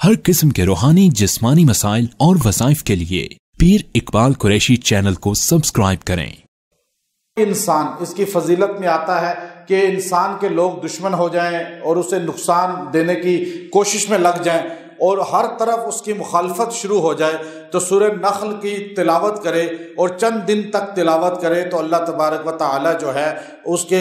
ہر قسم کے روحانی جسمانی مسائل اور وظائف کے لیے پیر اقبال قریشی چینل کو سبسکرائب کریں۔ انسان اس کی فضیلت میں آتا ہے کہ انسان کے لوگ دشمن ہو جائیں اور اسے نقصان دینے کی کوشش میں لگ جائیں اور ہر طرف اس کی مخالفت شروع ہو جائے تو سورہ نخل کی تلاوت کرے اور چند دن تک تلاوت کرے تو اللہ تبارک و تعالی جو ہے اس کے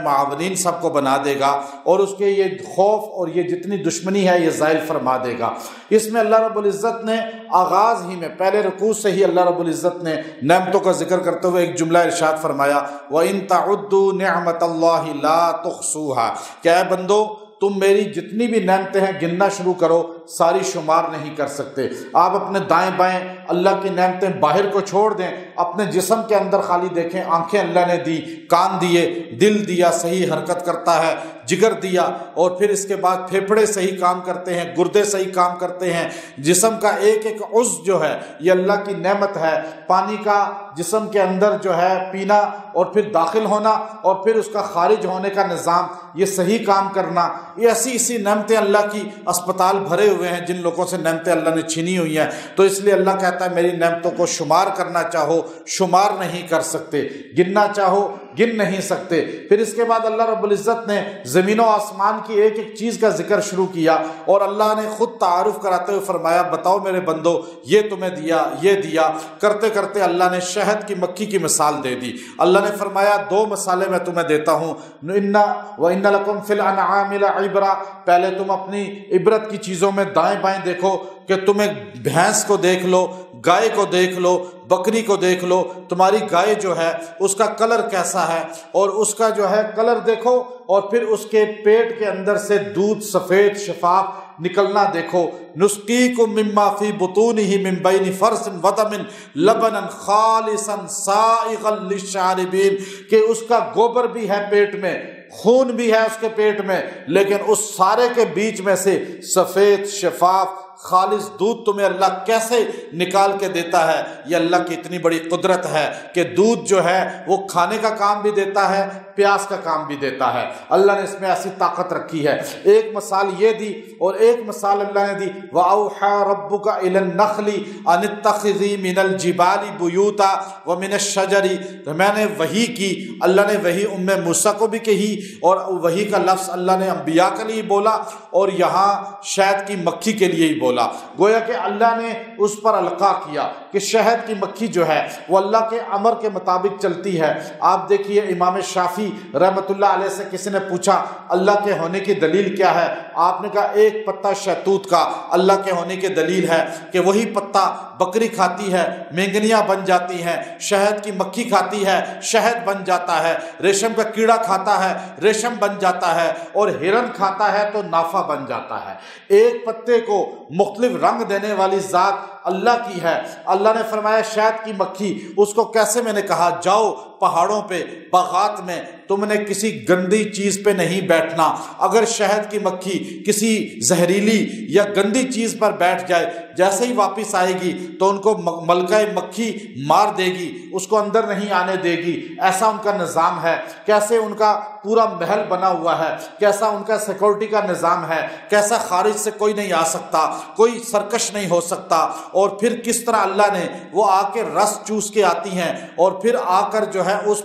معاونین سب کو بنا دے گا اور اس کے یہ خوف اور یہ جتنی دشمنی ہے یہ زائل فرما دے گا۔ اس میں اللہ رب العزت نے آغاز ہی میں پہلے رکوع سے ہی اللہ رب العزت نے نعمتوں کا ذکر کرتے ہوئے ایک جملہ ارشاد فرمایا وَإِن تَعُدُّوا نِعْمَةَ اللَّهِ لَا تُحْصُوهَا کہ اے بندو تم میری جتنی بھی نعمتیں ہیں گننا شروع کرو ساری شمار نہیں کر سکتے۔ آپ اپنے دائیں بائیں اللہ کی نعمتیں باہر کو چھوڑ دیں، اپنے جسم کے اندر خالی دیکھیں، آنکھیں اللہ نے دی، کان دیے، دل دیا صحیح حرکت کرتا ہے، جگر دیا اور پھر اس کے بعد پھیپھڑے صحیح کام کرتے ہیں، گردے صحیح کام کرتے ہیں، جسم کا ایک ایک عضو جو ہے یہ اللہ کی نعمت ہے۔ پانی کا جسم کے اندر جو ہے پینا اور پھر داخل ہونا اور پھر اس کا خارج ہونے کا نظام یہ صحیح کام کرنا، یہ ایسی نعمتیں اللہ کی اسپتال بھرے ہوئے ہیں جن لوگوں سے نعمتیں اللہ نے چھینی ہوئی ہیں۔ تو اس لیے اللہ کہتا ہے میری نعمتوں کو شمار کرنا چاہو شمار نہیں کر سکتے، گننا چاہو گن نہیں سکتے۔ پھر اس کے بعد اللہ رب العزت نے زمین و آسمان کی ایک ایک چیز کا ذکر شروع کیا اور اللہ نے خود تعارف کراتے ہوئے فرمایا بتاؤ میرے بندو یہ تمہیں دیا، یہ دیا، کرتے کرتے اللہ نے شہد کی مکھی کی مثال دے دی۔ اللہ نے فرمایا دو مثالیں میں تمہیں دیتا ہوں، وَإِنَّ لَكُمْ فِي الْأَنْعَامِ لَعِبْرَةً پہلے تم اپنی عبرت کی چیزوں میں دائیں بائیں دیکھو کہ تمہیں بھینس کو دیکھ لو، گائے کو دیکھ لو، بکری کو دیکھ لو، تمہاری گائے جو ہے اس کا کلر کیسا ہے اور اس کا جو ہے کلر دیکھو اور پھر اس کے پیٹ کے اندر سے دودھ سفید شفاف نکلنا دیکھو۔ نسقیکم مما فی بطونہ من بین فرث ودم لبنا خالصا سائغا للشاربین کہ اس کا گوبر بھی ہے پیٹ میں، خون بھی ہے اس کے پیٹ میں، لیکن اس سارے کے بیچ میں سے سفید شفاف خالص دودھ تمہیں اللہ کیسے نکال کے دیتا ہے؟ یہ اللہ کی اتنی بڑی قدرت ہے کہ دودھ جو ہے وہ کھانے کا کام بھی دیتا ہے، پیاس کا کام بھی دیتا ہے۔ اللہ نے اس میں ایسی طاقت رکھی ہے۔ ایک مثال یہ دی اور ایک مثال اللہ نے دی وَأَوْحَى رَبُّكَ إِلَى النَّخْلِ أَنِ اتَّخِذِي مِنَ الْجِبَالِ بُيُوتًا وَمِنَ الشَّجَرِ تو میں نے وحی کی، اللہ نے وحی موسیٰ کو بھی کہی اور وحی کا لفظ اللہ نے انبیاء کے لیے بولا اور یہاں شہد کی مکھی کے لیے ہی بولا۔ گویا کہ اللہ نے اس پر القاء کیا کہ شہد کی مکھی جو ہے وہ اللہ کے امر کے مطابق چلتی ہے۔ آپ دیکھیے امام شافعی رحمۃ اللہ علیہ سے کسی نے پوچھا اللہ کے ہونے کی دلیل کیا ہے؟ آپ نے کہا ایک پتا شہتوت کا اللہ کے ہونے کی دلیل ہے کہ وہی پتا بکری کھاتی ہے مینگنیاں بن جاتی ہیں، شہد کی مکھی کھاتی ہے شہد بن جاتا ہے، ریشم کا کیڑا کھاتا ہے ریشم بن جاتا ہے اور ہرن کھاتا ہے تو نافع بن جاتا ہے۔ ایک پتے کو مختلف رنگ دینے والی ذات اللہ کی ہے۔ اللہ نے فرمایا شہد کی مکھی اس کو کیسے میں نے کہا جاؤ پہاڑوں پہ باغات میں تم نے کسی گندی چیز پہ نہیں بیٹھنا، اگر شہد کی مکھی کسی زہریلی یا گندی چیز پر بیٹھ جائے جیسے ہی واپس آئے گی تو ان کو ملکہ مکھی مار دے گی، اس کو اندر نہیں آنے دے گی۔ ایسا ان کا نظام ہے، کیسے ان کا پورا محل بنا ہوا ہے، کیسا ان کا سیکورٹی کا نظام ہے، کیسا خارج سے کوئی نہیں آ سکتا، کوئی سرکش نہیں ہو سکتا، اور پھر کس طرح اللہ نے وہ آ کے رس چوس کے آتی ہیں اور پھر آ کر جو ہے اس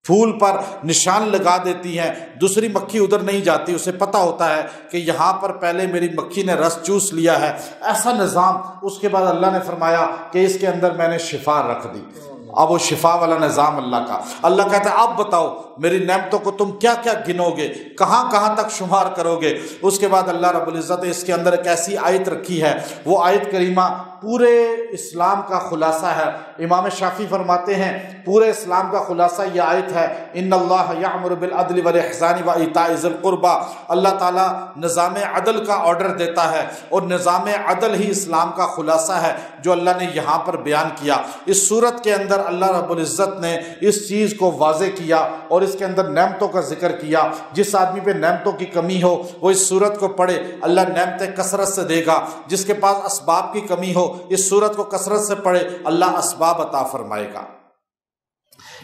پھول پر نشان لگا دیتی ہیں، دوسری مکھی ادھر نہیں جاتی، اسے پتہ ہوتا ہے کہ یہاں پر پہلے میری مکھی نے رس چوس لیا ہے۔ ایسا نظام۔ اس کے بعد اللہ نے فرمایا کہ اس کے اندر میں نے شفا رکھ دی۔ اب وہ شفا والا نظام اللہ کا۔ اللہ کہتا ہے اب بتاؤ میری نعمتوں کو تم کیا کیا گنو گے، کہاں کہاں تک شمار کرو گے؟ اس کے بعد اللہ رب العزت نے اس کے اندر ایک ایسی آیت رکھی ہے، وہ آیت کریمہ پورے اسلام کا خلاصہ ہے۔ امام شافعی فرماتے ہیں پورے اسلام کا خلاصہ یہ آیت ہے ان اللہ یأمر بالعدل والاحسان وایتاء ذی القربى۔ اللہ تعالیٰ نظام عدل کا آرڈر دیتا ہے اور نظام عدل ہی اسلام کا خلاصہ ہے جو اللہ نے یہاں پر بیان کیا۔ اس صورت کے اندر اللہ رب العزت نے اس چیز کو واضح کیا اور اس کے اندر نعمتوں کا ذکر کیا۔ جس آدمی پہ نعمتوں کی کمی ہو وہ اس صورت کو پڑھے، اللہ نعمتیں کثرت سے دے گا۔ جس کے پاس اسباب کی کمی ہو اس صورت کو کثرت سے پڑھے، اللہ اسباب عطا فرمائے گا۔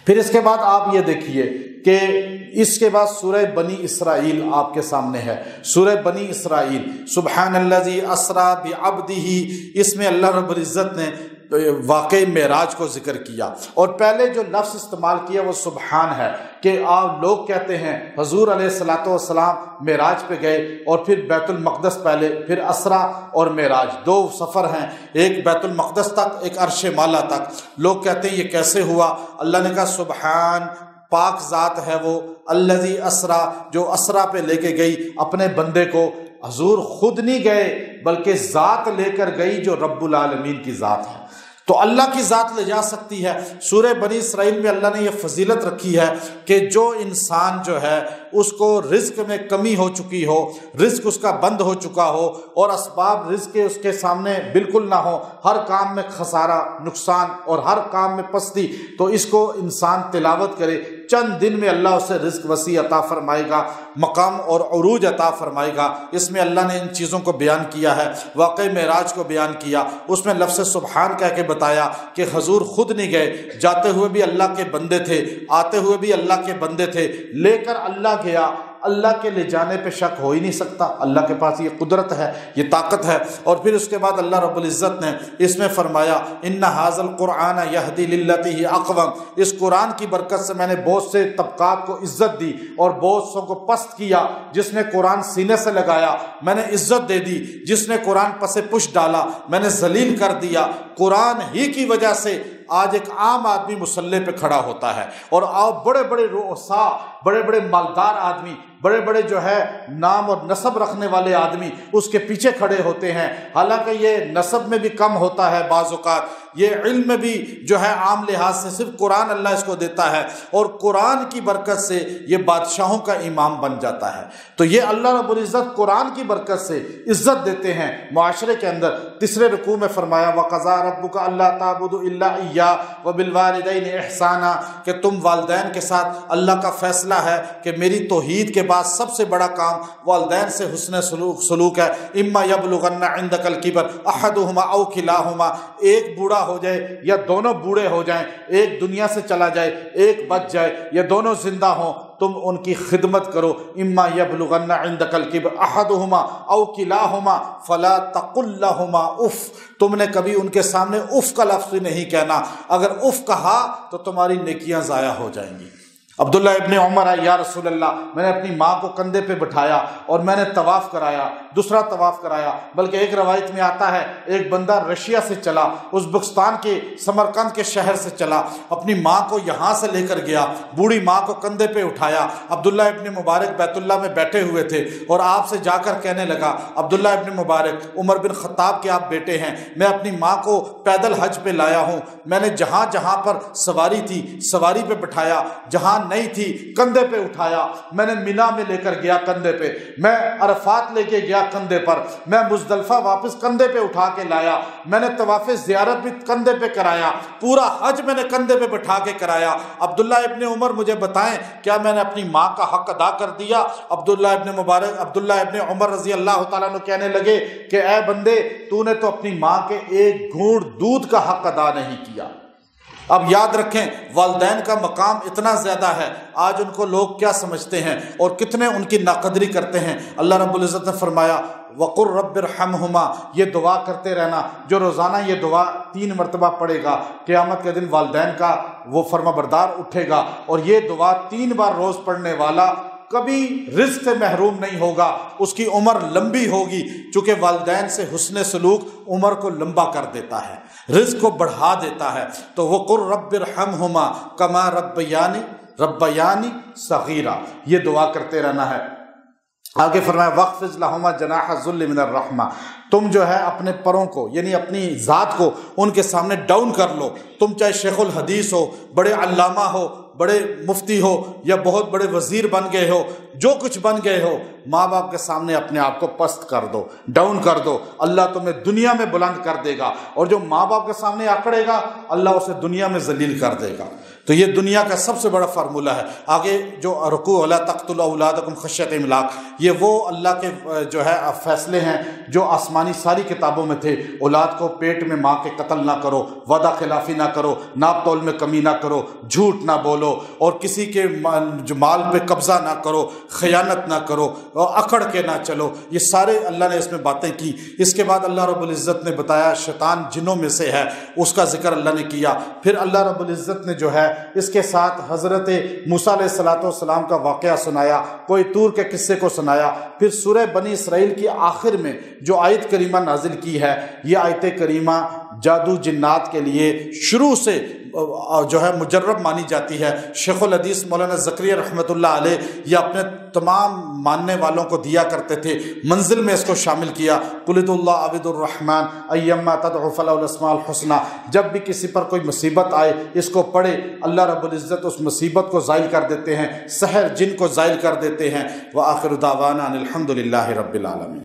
پھر اس کے بعد آپ یہ دیکھیے کہ اس کے بعد سورہ بنی اسرائیل آپ کے سامنے ہے، سورہ بنی اسرائیل، سبحان الذی اسریٰ بعبدہ، اس میں اللہ رب العزت نے واقعی معراج کو ذکر کیا، اور پہلے جو لفظ استعمال کیا وہ سبحان ہے، کہ آپ لوگ کہتے ہیں حضور علیہ الصلوۃ والسلام معراج پہ گئے، اور پھر بیت المقدس پہلے، پھر اسریٰ اور معراج، دو سفر ہیں، ایک بیت المقدس تک، ایک عرش معلا تک۔ لوگ کہتے ہیں یہ کیسے ہوا؟ اللہ نے کہا سبحان، پاک ذات ہے وہ، الذی اسریٰ، جو اسریٰ پہ لے کے گئی اپنے بندے کو۔ حضور خود نہیں گئے بلکہ ذات لے کر گئی جو رب العالمین کی ذات ہے، تو اللہ کی ذات لے جا سکتی ہے۔ سورہ بنی اسرائیل میں اللہ نے یہ فضیلت رکھی ہے کہ جو انسان جو ہے اس کو رزق میں کمی ہو چکی ہو، رزق اس کا بند ہو چکا ہو، اور اسباب رزق کے اس کے سامنے بالکل نہ ہو، ہر کام میں خسارہ، نقصان، اور ہر کام میں پستی، تو اس کو انسان تلاوت کرے، چند دن میں اللہ اسے رزق وسیع عطا فرمائے گا، مقام اور عروج عطا فرمائے گا۔ اس میں اللہ نے ان چیزوں کو بیان کیا ہے، واقعی معراج کو بیان کیا، اس میں لفظ سبحان کہہ کے بتایا کہ حضور خود نہیں گئے، جاتے ہوئے بھی اللہ کے بندے تھے، آتے ہوئے بھی اللہ کے بندے تھے، لے کر اللہ گیا۔ اللہ کے لے جانے پہ شک ہو ہی نہیں سکتا، اللہ کے پاس یہ قدرت ہے، یہ طاقت ہے۔ اور پھر اس کے بعد اللہ رب العزت نے اس میں فرمایا ان ھذا القرآن یہدی للتی ہی اقوم، اس قرآن کی برکت سے میں نے بہت سے طبقات کو عزت دی اور بہت سو کو پست کیا۔ جس نے قرآن سینے سے لگایا میں نے عزت دے دی، جس نے قرآن پس پش ڈالا میں نے ذلیل کر دیا۔ قرآن ہی کی وجہ سے آج ایک عام آدمی مصلی پہ کھڑا ہوتا ہے، اور آپ بڑے بڑے رؤساء، بڑے بڑے مالدار آدمی، بڑے بڑے جو ہے نام اور نسب رکھنے والے آدمی اس کے پیچھے کھڑے ہوتے ہیں، حالانکہ یہ نسب میں بھی کم ہوتا ہے بعض اوقات، یہ علم میں بھی جو ہے عام لحاظ سے صرف قرآن اللہ اس کو دیتا ہے، اور قرآن کی برکت سے یہ بادشاہوں کا امام بن جاتا ہے۔ تو یہ اللہ رب العزت قرآن کی برکت سے عزت دیتے ہیں معاشرے کے اندر۔ تیسرے رکوع میں فرمایا وَقَضَىٰ رَبُّكَ أَلَّا تَعْبُدُوا إِلَّا إِيَّاهُ وَبِالْوَالِدَيْنِ إِحْسَانًا، کہ تم والدین کے ساتھ، اللہ کا فیصلہ ہے کہ میری توحید کے بعد سب سے بڑا کام والدین سے حسن سلوک ہے۔ اما یبلغن عندک الکبر احدہما او کلاہما، ایک بوڑھا ہو جائے یا دونوں بوڑھے ہو جائیں، ایک دنیا سے چلا جائے ایک بچ جائے، یا دونوں زندہ ہوں، تم ان کی خدمت کرو۔ اما یبلغن عندک الکبر احدہما او کلاہما فلا تقل لہما اف، تم نے کبھی ان کے سامنے اف کا لفظ نہیں کہنا، اگر اف کہا تو تمہاری نیکیاں ضائع ہو جائیں گی۔ عبداللہ ابن عمر آئے، یا رسول اللہ میں نے اپنی ماں کو کندھے پہ بٹھایا اور میں نے طواف کرایا، دوسرا طواف کرایا، بلکہ ایک روایت میں آتا ہے ایک بندہ رشیا سے چلا، ازبکستان کے سمرقند کے شہر سے چلا، اپنی ماں کو یہاں سے لے کر گیا، بوڑھی ماں کو کندھے پہ اٹھایا۔ عبداللہ ابن مبارک بیت اللہ میں بیٹھے ہوئے تھے اور آپ سے جا کر کہنے لگا عبداللہ ابن مبارک، عمر بن خطاب کے آپ بیٹے ہیں، میں اپنی ماں کو پیدل حج پہ لایا ہوں، میں نے جہاں جہاں پر سواری تھی سواری پہ بٹھایا، جہاں نہیں تھی کندھے پہ اٹھایا، میں نے مینا میں لے کر گیا کندھے پہ، میں عرفات لے کے گیا کندھے پر، میں مزدلفہ واپس کندھے پہ اٹھا کے لایا، میں نے طواف زیارت بھی کندھے پہ کرایا، پورا حج میں نے کندھے پہ بٹھا کے کرایا۔ عبداللہ ابن عمر مجھے بتائیں کیا میں نے اپنی ماں کا حق ادا کر دیا؟ عبداللہ ابن عمر رضی اللہ تعالیٰ عنہ کہنے لگے کہ اے بندے، تو نے تو اپنی ماں کے ایک گھونٹ دودھ کا حق ادا نہیں کیا۔ اب یاد رکھیں والدین کا مقام اتنا زیادہ ہے، آج ان کو لوگ کیا سمجھتے ہیں اور کتنے ان کی ناقدری کرتے ہیں۔ اللہ رب العزت نے فرمایا وَقُلْ رَبِّ ارْحَمْهُمَا، یہ دعا کرتے رہنا، جو روزانہ یہ دعا 3 مرتبہ پڑھے گا قیامت کے دن والدین کا وہ فرما بردار اٹھے گا، اور یہ دعا 3 بار روز پڑھنے والا کبھی رزق سے محروم نہیں ہوگا، اس کی عمر لمبی ہوگی، چونکہ والدین سے حسن سلوک عمر کو لمبا کر دیتا ہے، رزق کو بڑھا دیتا ہے۔ تو وَقُلْ رَبِّ ارْحَمْهُمَا كَمَا رَبَّيَانِي صَغِيرًا، یہ دعا کرتے رہنا ہے۔ آگے فرمایا وَاخْفِضْ لَهُمَا جَنَاحَ الذُّلِّ مِنَ الرَّحْمَةِ، تم جو ہے اپنے پروں کو یعنی اپنی ذات کو ان کے سامنے ڈاؤن کر لو، تم چاہے شیخ الحدیث ہو، بڑے علامہ ہو، بڑے مفتی ہو، یا بہت بڑے وزیر بن گئے ہو، جو کچھ بن گئے ہو، ماں باپ کے سامنے اپنے آپ کو پست کر دو، ڈاؤن کر دو، اللہ تمہیں دنیا میں بلند کر دے گا، اور جو ماں باپ کے سامنے اکڑے گا اللہ اسے دنیا میں ذلیل کر دے گا۔ تو یہ دنیا کا سب سے بڑا فارمولہ ہے۔ آگے جو رکوع وَلَا تَقْتُلُوا أَوْلَادَكُمْ خَشْيَةَ إِمْلَاقٍ، یہ وہ اللہ کے جو ہے فیصلے ہیں جو آسمانی ساری کتابوں میں تھے۔ اولاد کو پیٹ میں ماں کے قتل نہ کرو، وعدہ خلافی نہ کرو، ناپ تول میں کمی نہ کرو، جھوٹ نہ بولو، اور کسی کے مال پہ قبضہ نہ کرو، خیانت نہ کرو، اور اکڑ کے نہ چلو۔ یہ سارے اللہ نے اس میں باتیں کی۔ اس کے بعد اللہ رب العزت نے بتایا شیطان جنوں میں سے ہے، اس کا ذکر اللہ نے کیا۔ پھر اللہ رب العزت نے جو ہے اس کے ساتھ حضرت موسیٰ علیہ السلام کا واقعہ سنایا، کوئی طور کے قصے کو سنایا۔ پھر سورہ بنی اسرائیل کی آخر میں جو آیت کریمہ نازل کی ہے، یہ آیت کریمہ جادو جنات کے لیے شروع سے جو ہے مجرب مانی جاتی ہے۔ شیخ الحدیث مولانا زکریا رحمۃ اللہ علیہ یہ اپنے تمام ماننے والوں کو دیا کرتے تھے، منزل میں اس کو شامل کیا۔ قُلِ ادعوا اللَّهَ عَبِدُ الرحمن أَيَّمَّا تَدْعُوا فَلَهُ الْأَسْمَاءُ الْحُسْنَى، جب بھی کسی پر کوئی مصیبت آئے اس کو پڑھے، اللہ رب العزت اس مصیبت کو زائل کر دیتے ہیں، سحر جن کو زائل کر دیتے ہیں۔ وآخر دعوانا ان الحمد للہ رب العالمین۔